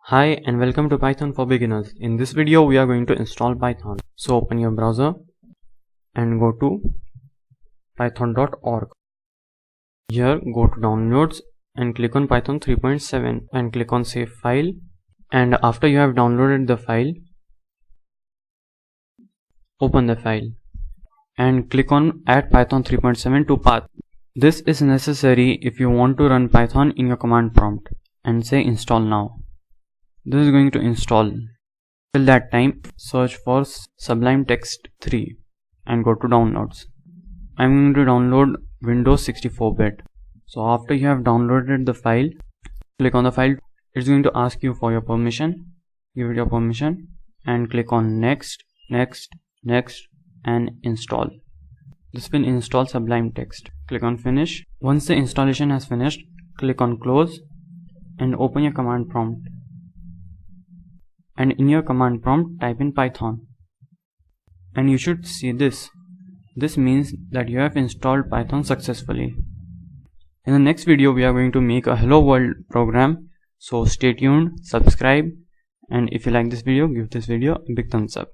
Hi and welcome to Python for Beginners. In this video we are going to install Python. So open your browser and go to python.org. Here go to downloads and click on Python 3.7 and click on save file, and after you have downloaded the file, open the file and click on add Python 3.7 to path. This is necessary if you want to run Python in your command prompt, and say install now. This is going to install. Till that time, search for Sublime Text 3 and go to downloads. I'm going to download Windows 64-bit. So after you have downloaded the file, click on the file. It's going to ask you for your permission. Give it your permission and click on next, next, next and install. This will install Sublime Text. Click on finish. Once the installation has finished, click on close and open your command prompt. And in your command prompt type in Python, and you should see this. This means that you have installed Python successfully. In the next video we are going to make a hello world program, so stay tuned, subscribe, and if you like this video, give this video a big thumbs up.